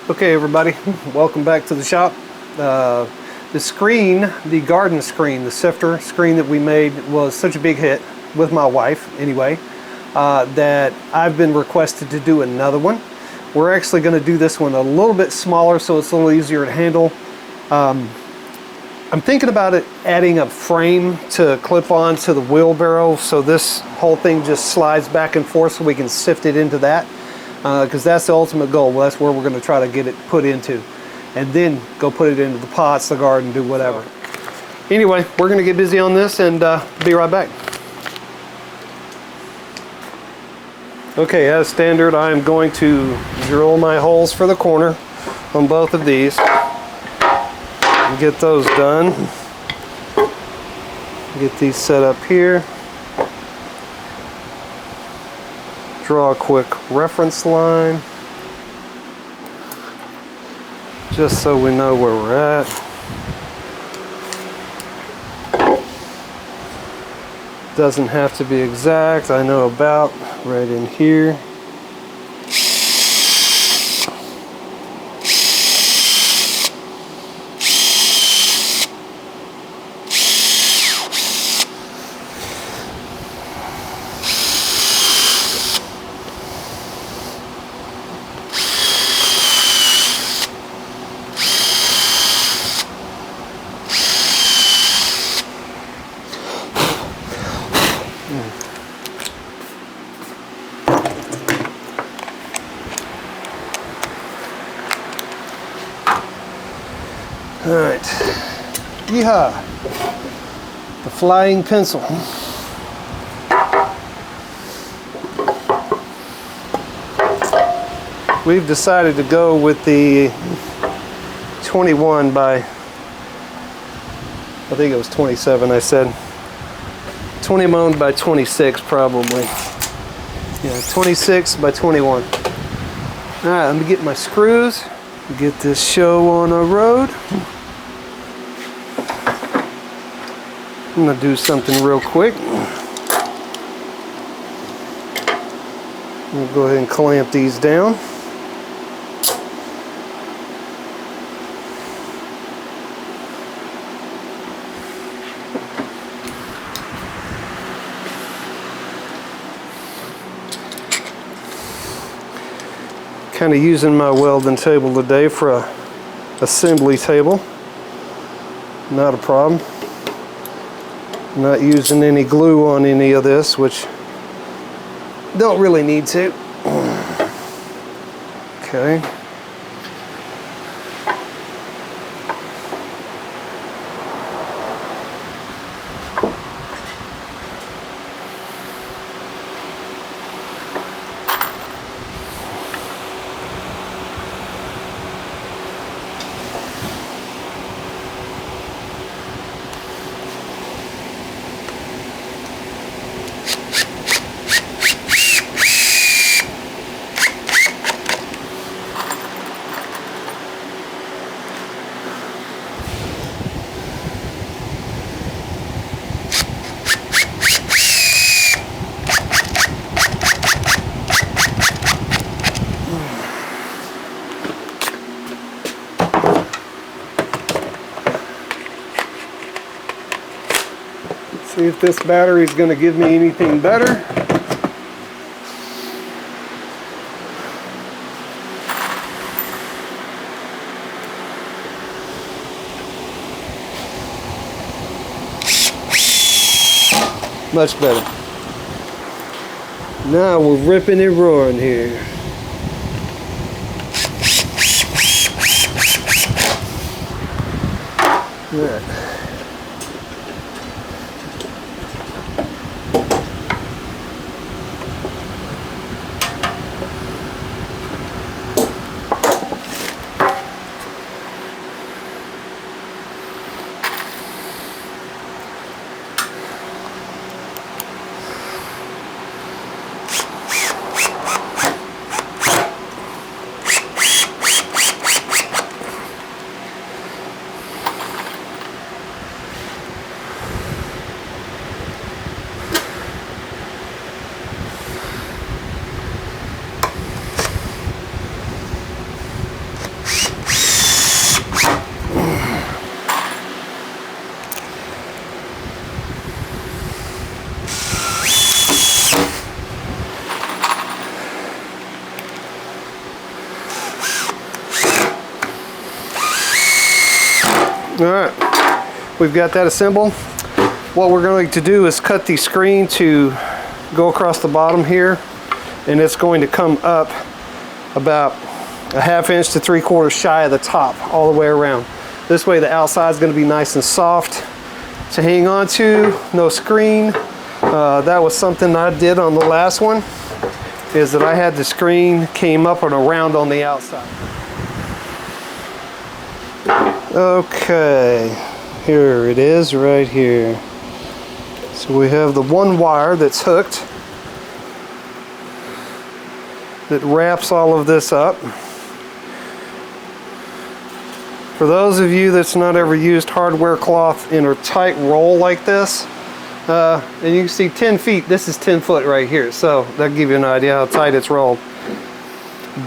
Okay everybody, welcome back to the shop. The screen, the garden screen, the sifter screen that we made was such a big hit with my wife anyway, that I've been requested to do another one. We're actually going to do this one a little bit smaller so it's a little easier to handle. I'm thinking about it adding a frame to clip on to the wheelbarrow so this whole thing just slides back and forth so we can sift it into that. Because that's the ultimate goal. Well, that's where we're going to try to get it put into, and then go put it into the pots, the garden, do whatever. Anyway, we're going to get busy on this and be right back. Okay, as standard, I'm going to drill my holes for the corner on both of these and get those done. Get these set up here. Draw a quick reference line just so we know where we're at. Doesn't have to be exact, I know about right in here. All right, yeehaw, the flying pencil. We've decided to go with the 21 by, I think it was 27 I said. 21 by 26 probably. Yeah, 26 by 21. All right, let me get my screws, get this show on the road. I'm going to do something real quick. We'll go ahead and clamp these down. Kind of using my welding table today for a assembly table. Not a problem. Not using any glue on any of this, which don't really need to. Okay. See if this battery is going to give me anything better. Much better. Now we're ripping and roaring here. All right. All right, we've got that assembled. What we're going to do is cut the screen to go across the bottom here, and it's going to come up about a 1/2 inch to 3/4 shy of the top all the way around. This way the outside is going to be nice and soft to hang on to, no screen. That was something I did on the last one, is that I had the screen came up and around on the outside. Okay, here it is right here. So we have the one wire that's hooked that wraps all of this up. For those of you that's not ever used hardware cloth in a tight roll like this, and you can see 10 feet, this is 10 foot right here, so that'll give you an idea how tight it's rolled.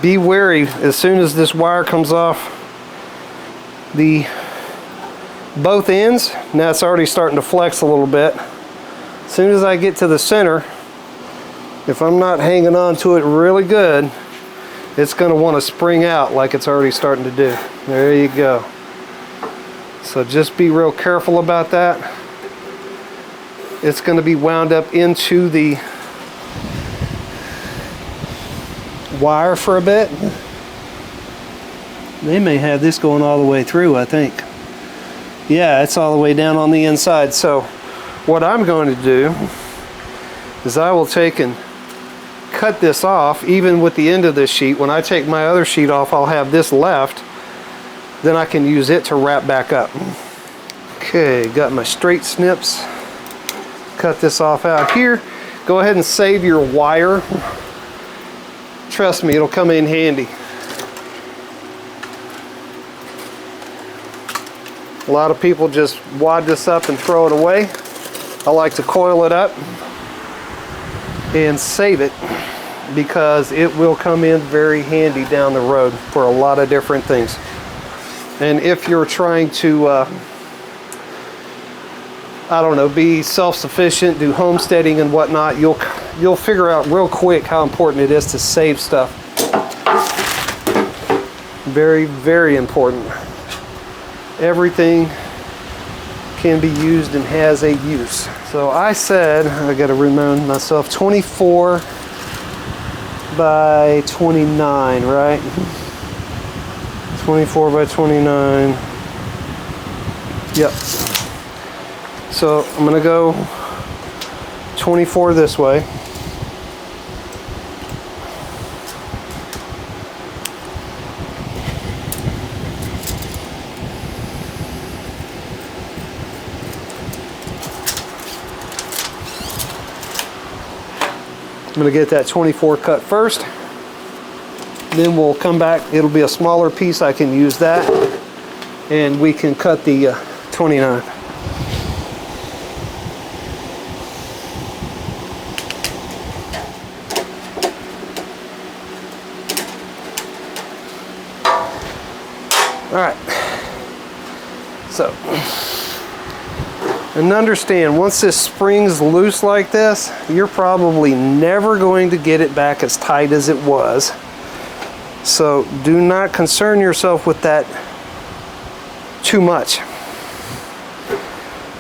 Be wary, as soon as this wire comes off the both ends, now it's already starting to flex a little bit. As soon as I get to the center, if I'm not hanging on to it really good, it's going to want to spring out like it's already starting to do. There you go. So just be real careful about that. It's going to be wound up into the wire for a bit. They may have this going all the way through, I think. Yeah, it's all the way down on the inside. So what I'm going to do is I will take and cut this off, even with the end of this sheet. When I take my other sheet off, I'll have this left. Then I can use it to wrap back up. Okay, got my straight snips. Cut this off out here. Go ahead and save your wire. Trust me, it'll come in handy. A lot of people just wad this up and throw it away. I like to coil it up and save it, because it will come in very handy down the road for a lot of different things. And if you're trying to, I don't know, be self-sufficient, do homesteading and whatnot, you'll figure out real quick how important it is to save stuff. Very, very important. Everything can be used and has a use. So I said, I gotta remind myself, 24 by 29, right? 24 by 29. Yep. So I'm gonna go 24 this way. I'm going to get that 24 cut first, then we'll come back. It'll be a smaller piece. I can use that, and we can cut the 29. All right, so, and understand, once this spring's loose like this, you're probably never going to get it back as tight as it was. So do not concern yourself with that too much.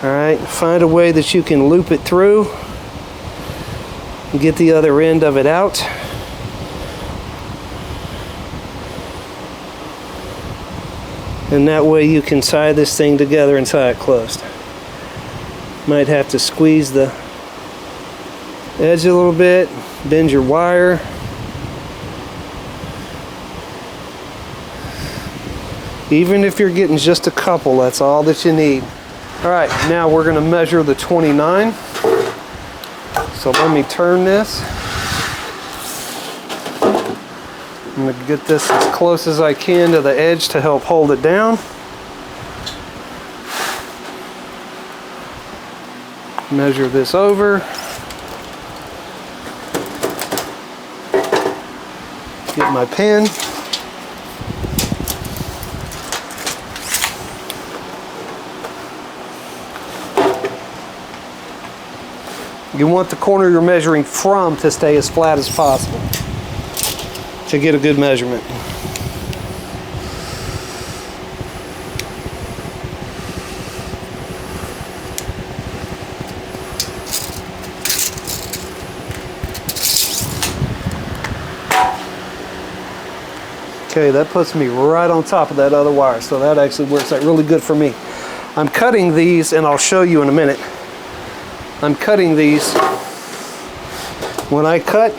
All right, find a way that you can loop it through and get the other end of it out. And that way you can tie this thing together and tie it closed. Might have to squeeze the edge a little bit, bend your wire. Even if you're getting just a couple, that's all that you need. All right, now we're going to measure the 29. So let me turn this. I'm going to get this as close as I can to the edge to help hold it down. Measure this over. Get my pen. You want the corner you're measuring from to stay as flat as possible to get a good measurement. Okay, that puts me right on top of that other wire, so that actually works out really good for me. I'm cutting these, and I'll show you in a minute. I'm cutting these. When I cut,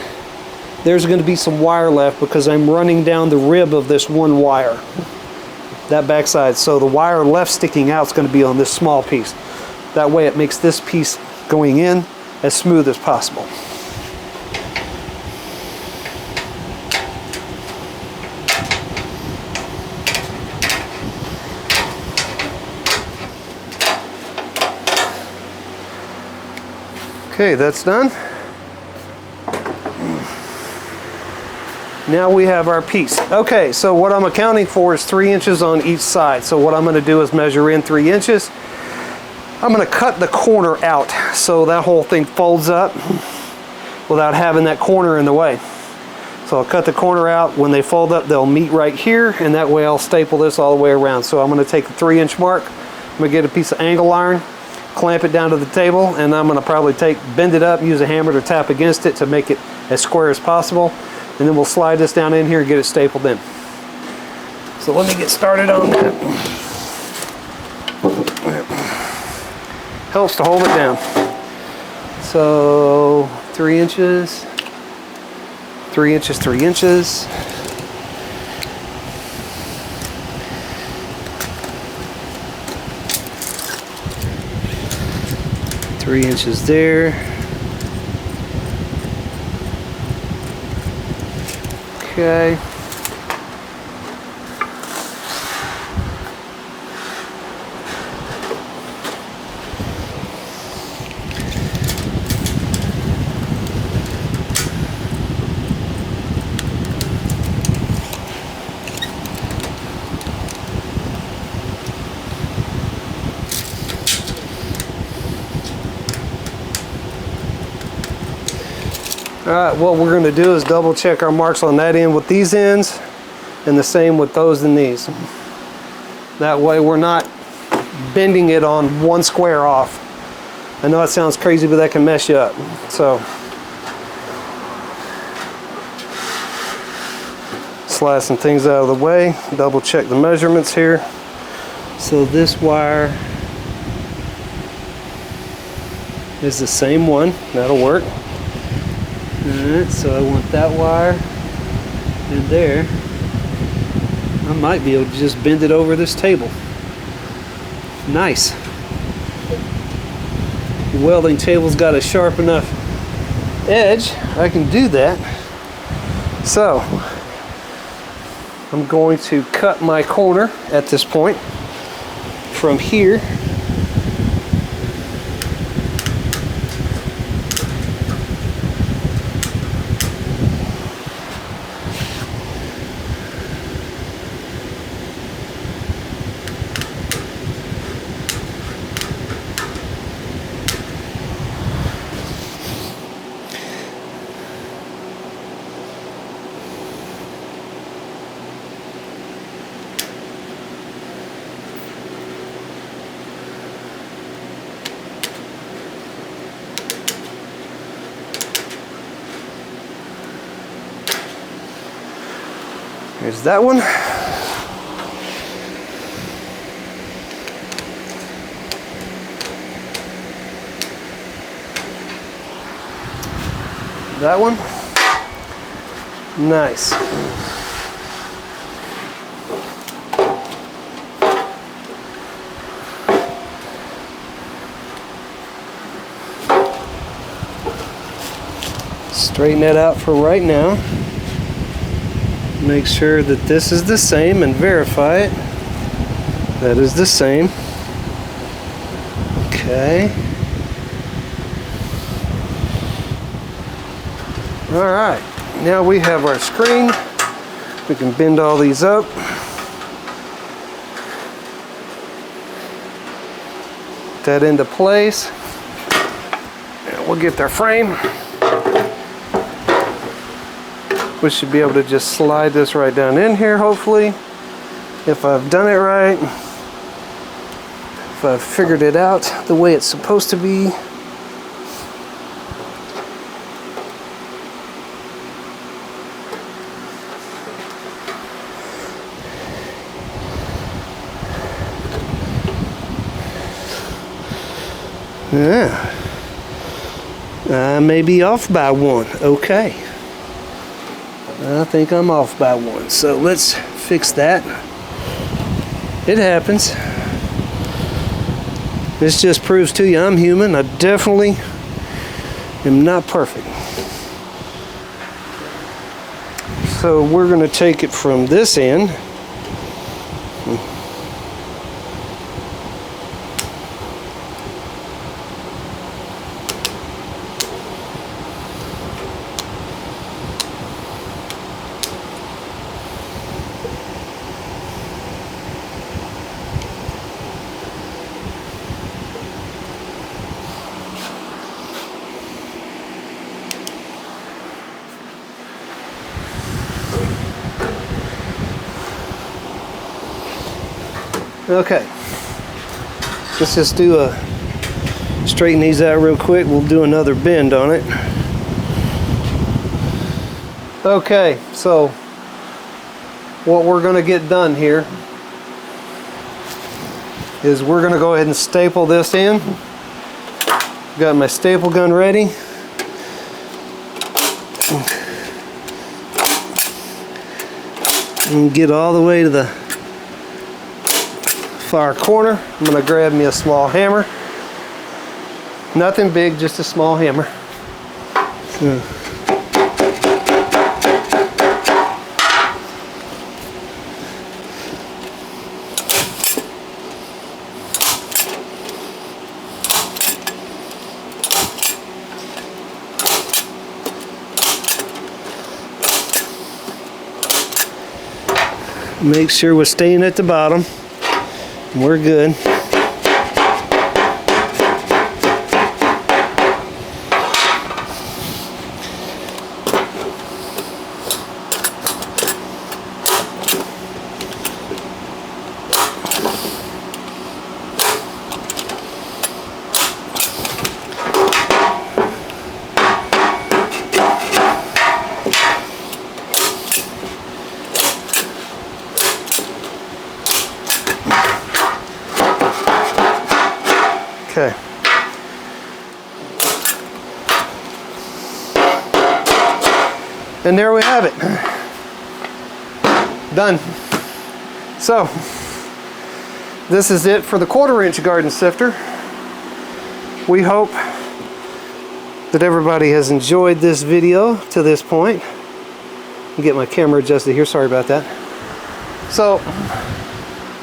there's going to be some wire left because I'm running down the rib of this one wire, that backside. So the wire left sticking out is going to be on this small piece. That way it makes this piece going in as smooth as possible. Okay, that's done. Now we have our piece. Okay, so what I'm accounting for is 3 inches on each side. So what I'm going to do is measure in 3 inches. I'm going to cut the corner out so that whole thing folds up without having that corner in the way. So I'll cut the corner out. When they fold up, they'll meet right here, and that way I'll staple this all the way around. So I'm going to take the 3-inch mark. I'm going to get a piece of angle iron, clamp it down to the table, and I'm going to probably bend it up, use a hammer to tap against it to make it as square as possible, and then we'll slide this down in here and get it stapled in. So let me get started on that. Helps to hold it down. So 3 inches, 3 inches, 3 inches. Three inches there. Okay. Alright, what we're going to do is double check our marks on that end with these ends, and the same with those and these. That way we're not bending it on one square off. I know it sounds crazy, but that can mess you up. So slide some things out of the way, double check the measurements here. So this wire is the same one, that'll work. Alright, so I want that wire in there. I might be able to just bend it over this table. Nice. The welding table's got a sharp enough edge, I can do that. So, I'm going to cut my corner at this point from here. Here's that one. That one. Nice. Straighten that out for right now. Make sure that this is the same and verify it. That is the same. Okay. Alright, now we have our screen. We can bend all these up. Put that into place. And we'll get our frame. We should be able to just slide this right down in here, hopefully, if I've done it right, if I've figured it out the way it's supposed to be. Yeah. I may be off by one. Okay. I think I'm off by one. So let's fix that. It happens. This just proves to you I'm human. I definitely am not perfect. So we're going to take it from this end. Okay, let's just straighten these out real quick. We'll do another bend on it. Okay, so what we're going to get done here is we're going to go ahead and staple this in. Got my staple gun ready. And get all the way to the far corner. I'm going to grab me a small hammer. Nothing big, just a small hammer. So. Make sure we're staying at the bottom. We're good. Okay. And there we have it. Done. So, this is it for the 1/4-inch garden sifter. We hope that everybody has enjoyed this video to this point. Get my camera adjusted here, sorry about that. So,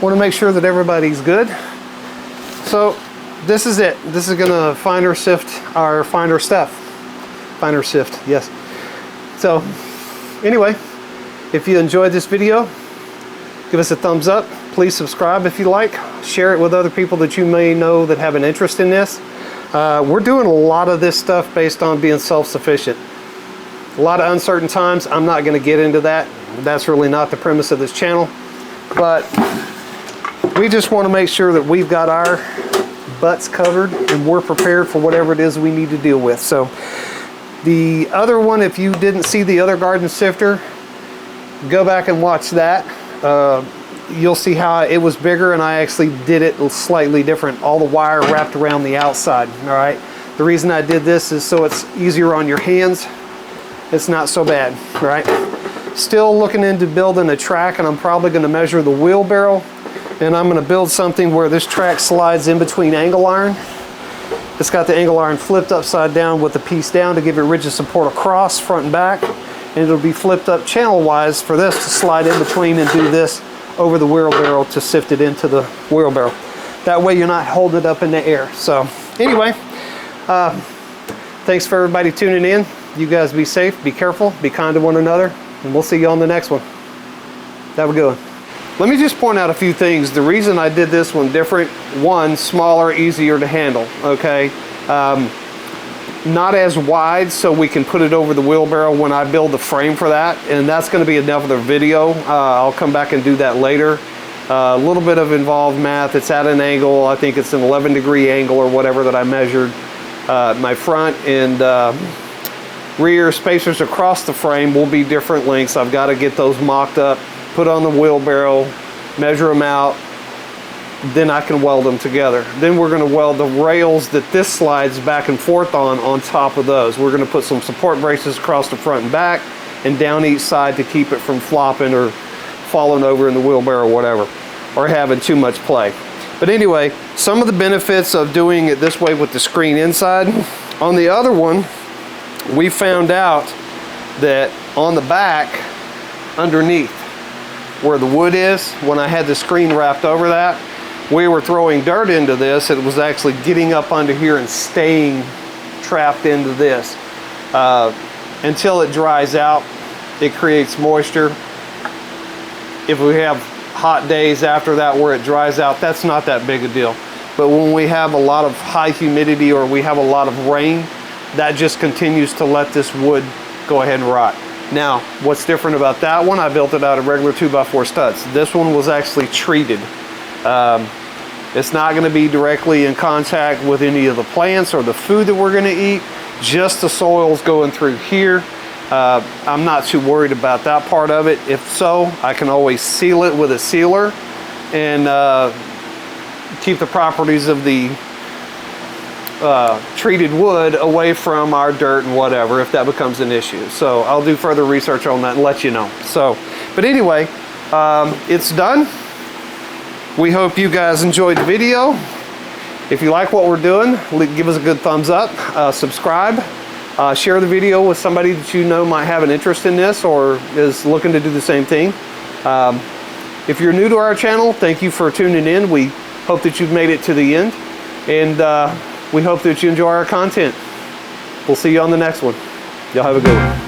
want to make sure that everybody's good. So, this is it. This is gonna finder sift our finder stuff. Finder sift, yes. So, anyway, if you enjoyed this video, give us a thumbs up. Please subscribe if you like. Share it with other people that you may know that have an interest in this. We're doing a lot of this stuff based on being self-sufficient. A lot of uncertain times. I'm not gonna get into that. That's really not the premise of this channel. But we just want to make sure that we've got our butts covered and we're prepared for whatever it is we need to deal with. So the other one, if you didn't see the other garden sifter, go back and watch that. You'll see how it was bigger and I actually did it slightly different. All the wire wrapped around the outside. All right. The reason I did this is so it's easier on your hands. It's not so bad. All right. Still looking into building a track, and I'm probably going to measure the wheelbarrow. And I'm going to build something where this track slides in between angle iron. It's got the angle iron flipped upside down with the piece down to give it rigid support across, front and back. And it'll be flipped up channel-wise for this to slide in between and do this over the wheelbarrow to sift it into the wheelbarrow. That way you're not holding it up in the air. So anyway, thanks for everybody tuning in. You guys be safe, be careful, be kind to one another, and we'll see you on the next one. Have a good one. Let me just point out a few things. The reason I did this one different, one, smaller, easier to handle, okay? Not as wide, so we can put it over the wheelbarrow when I build the frame for that, and that's gonna be another video. I'll come back and do that later. A little bit of involved math. It's at an angle, I think it's an 11-degree angle or whatever that I measured. My front and rear spacers across the frame will be different lengths. I've got to get those mocked up, put on the wheelbarrow, measure them out, then I can weld them together. Then we're going to weld the rails that this slides back and forth on top of those. We're going to put some support braces across the front and back and down each side to keep it from flopping or falling over in the wheelbarrow or whatever, or having too much play. But anyway, some of the benefits of doing it this way with the screen inside. On the other one, we found out that on the back, underneath where the wood is, when I had the screen wrapped over that, we were throwing dirt into this. It was actually getting up under here and staying trapped into this. Until it dries out, it creates moisture. If we have hot days after that where it dries out, that's not that big a deal. But when we have a lot of high humidity or we have a lot of rain, that just continues to let this wood go ahead and rot. Now, what's different about that one, I built it out of regular 2x4 studs. This one was actually treated. It's not going to be directly in contact with any of the plants or the food that we're going to eat, just the soils going through here. I'm not too worried about that part of it. If so, I can always seal it with a sealer and keep the properties of the treated wood away from our dirt and whatever, if that becomes an issue. So I'll do further research on that and let you know. So, but anyway, it's done. We hope you guys enjoyed the video. If you like what we're doing, give us a good thumbs up, subscribe, share the video with somebody that you know might have an interest in this or is looking to do the same thing. If you're new to our channel, thank you for tuning in. We hope that you've made it to the end, and we hope that you enjoy our content. We'll see you on the next one. Y'all have a good one.